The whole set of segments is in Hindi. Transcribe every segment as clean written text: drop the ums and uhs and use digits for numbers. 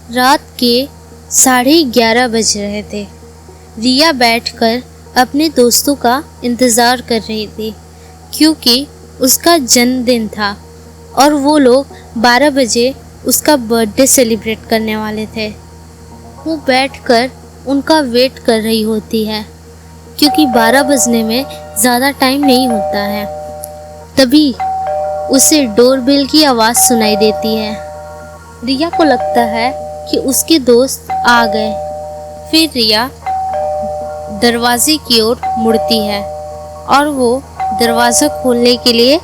रात के 11:30 बज रहे थे। रिया बैठकर अपने दोस्तों का इंतज़ार कर रही थी क्योंकि उसका जन्मदिन था और वो लोग 12 बजे उसका बर्थडे सेलिब्रेट करने वाले थे। वो बैठकर उनका वेट कर रही होती है क्योंकि 12 बजने में ज़्यादा टाइम नहीं होता है। तभी उसे डोरबेल की आवाज़ सुनाई देती है। रिया को लगता है कि उसके दोस्त आ गए। फिर रिया दरवाजे की ओर मुड़ती है और वो दरवाज़ा खोलने के लिए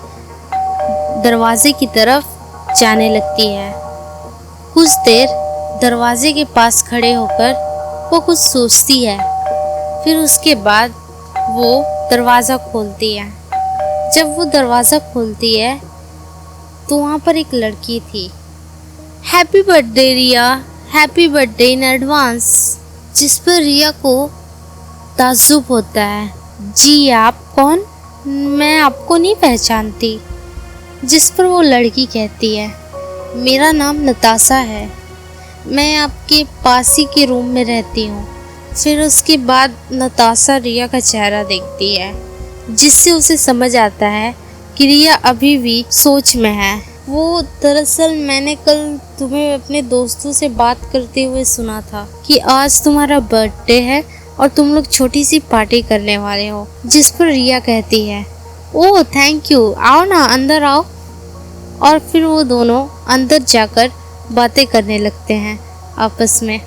दरवाजे की तरफ जाने लगती है। कुछ देर दरवाजे के पास खड़े होकर वो कुछ सोचती है। फिर उसके बाद वो दरवाज़ा खोलती है। जब वो दरवाज़ा खोलती है तो वहाँ पर एक लड़की थी। Happy birthday Riya, happy birthday in advance. जिस पर रिया को ताज्जुब होता है। जी आप कौन? मैं आपको नहीं पहचानती। जिस पर वो लड़की कहती है, मेरा नाम नताशा है, मैं आपके पास ही के रूम में रहती हूँ। फिर उसके बाद नताशा रिया का चेहरा देखती है जिससे उसे समझ आता है कि रिया अभी भी सोच में है। वो दरअसल मैंने कल तुम्हें अपने दोस्तों से बात करते हुए सुना था कि आज तुम्हारा बर्थडे है और तुम लोग छोटी सी पार्टी करने वाले हो। जिस पर रिया कहती है, ओह थैंक यू, आओ ना अंदर आओ। और फिर वो दोनों अंदर जाकर बातें करने लगते हैं आपस में।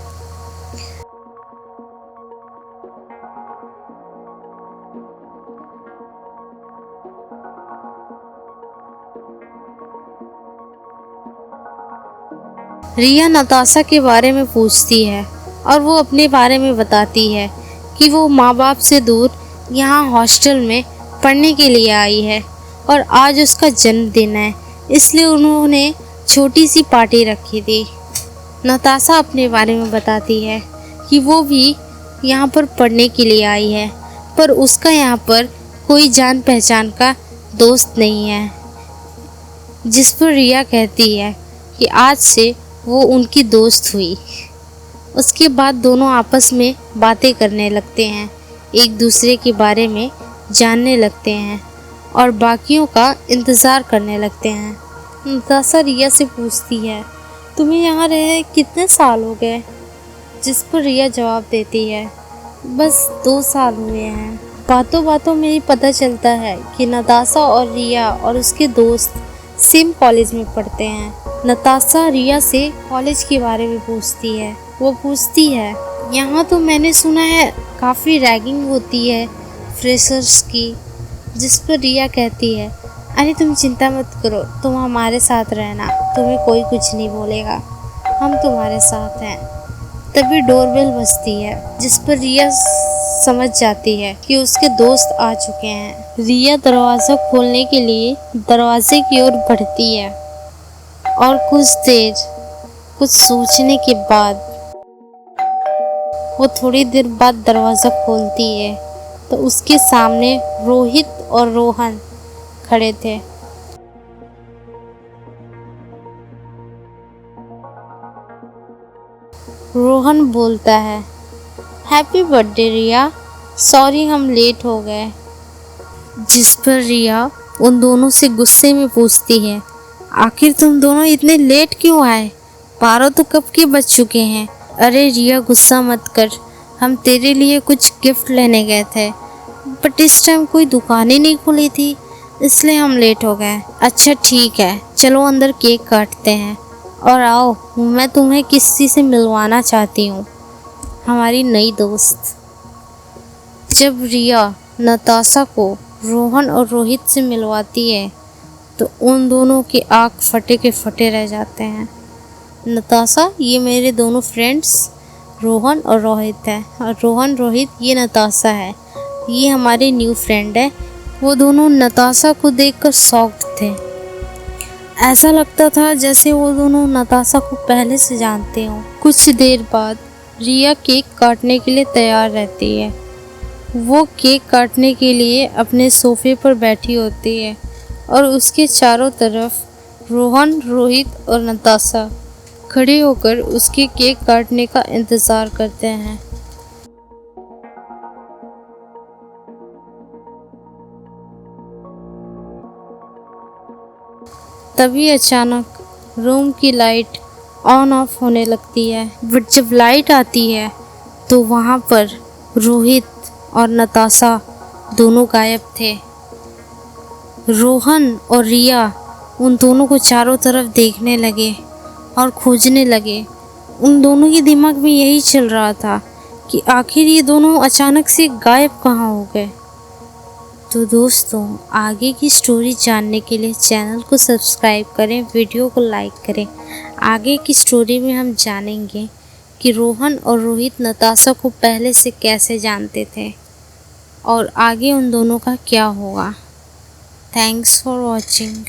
रिया नताशा के बारे में पूछती है और वो अपने बारे में बताती है कि वो माँ बाप से दूर यहाँ हॉस्टल में पढ़ने के लिए आई है और आज उसका जन्मदिन है, इसलिए उन्होंने छोटी सी पार्टी रखी थी। नताशा अपने बारे में बताती है कि वो भी यहाँ पर पढ़ने के लिए आई है पर उसका यहाँ पर कोई जान पहचान का दोस्त नहीं है। जिस पर रिया कहती है कि आज से वो उनकी दोस्त हुई। उसके बाद दोनों आपस में बातें करने लगते हैं, एक दूसरे के बारे में जानने लगते हैं और बाकियों का इंतज़ार करने लगते हैं। नताशा रिया से पूछती है, तुम्हें यहाँ रहे कितने साल हो गए? जिस पर रिया जवाब देती है, बस 2 साल हुए हैं। बातों बातों में ही पता चलता है कि नताशा और रिया और उसके दोस्त सेम कॉलेज में पढ़ते हैं। नताशा रिया से कॉलेज के बारे में पूछती है। वो पूछती है, यहाँ तो मैंने सुना है काफ़ी रैगिंग होती है फ्रेशर्स की। जिस पर रिया कहती है, अरे तुम चिंता मत करो, तुम हमारे साथ रहना, तुम्हें कोई कुछ नहीं बोलेगा, हम तुम्हारे साथ हैं। तभी डोरबेल बजती है जिस पर रिया समझ जाती है कि उसके दोस्त आ चुके हैं। रिया दरवाज़ा खोलने के लिए दरवाजे की ओर बढ़ती है और कुछ सोचने के बाद वो थोड़ी देर बाद दरवाज़ा खोलती है तो उसके सामने रोहित और रोहन खड़े थे। रोहन बोलता है, हैप्पी बर्थडे रिया, सॉरी हम लेट हो गए। जिस पर रिया उन दोनों से गुस्से में पूछती है, आखिर तुम दोनों इतने लेट क्यों आए? 12 तो कब के बज चुके हैं। अरे रिया गुस्सा मत कर, हम तेरे लिए कुछ गिफ्ट लेने गए थे बट इस टाइम कोई दुकान ही नहीं खुली थी, इसलिए हम लेट हो गए। अच्छा ठीक है, चलो अंदर केक काटते हैं और आओ, मैं तुम्हें किसी से मिलवाना चाहती हूँ, हमारी नई दोस्त। जब रिया नताशा को रोहन और रोहित से मिलवाती है तो उन दोनों की आँख फटे के फटे रह जाते हैं। नताशा, ये मेरे दोनों फ्रेंड्स रोहन और रोहित है, और रोहन रोहित ये नताशा है, ये हमारे न्यू फ्रेंड है। वो दोनों नताशा को देखकर शॉक्ड थे। ऐसा लगता था जैसे वो दोनों नताशा को पहले से जानते हों। कुछ देर बाद रिया केक काटने के लिए तैयार रहती है। वो केक काटने के लिए अपने सोफे पर बैठी होती है और उसके चारों तरफ रोहन, रोहित और नताशा खड़े होकर उसके केक काटने का इंतज़ार करते हैं। तभी अचानक रूम की लाइट ऑन ऑफ होने लगती है, बट जब लाइट आती है तो वहाँ पर रोहित और नताशा दोनों गायब थे। रोहन और रिया उन दोनों को चारों तरफ देखने लगे और खोजने लगे। उन दोनों के दिमाग में यही चल रहा था कि आखिर ये दोनों अचानक से गायब कहाँ हो गए। तो दोस्तों, आगे की स्टोरी जानने के लिए चैनल को सब्सक्राइब करें, वीडियो को लाइक करें। आगे की स्टोरी में हम जानेंगे कि रोहन और रोहित नताशा को पहले से कैसे जानते थे और आगे उन दोनों का क्या होगा। Thanks for watching.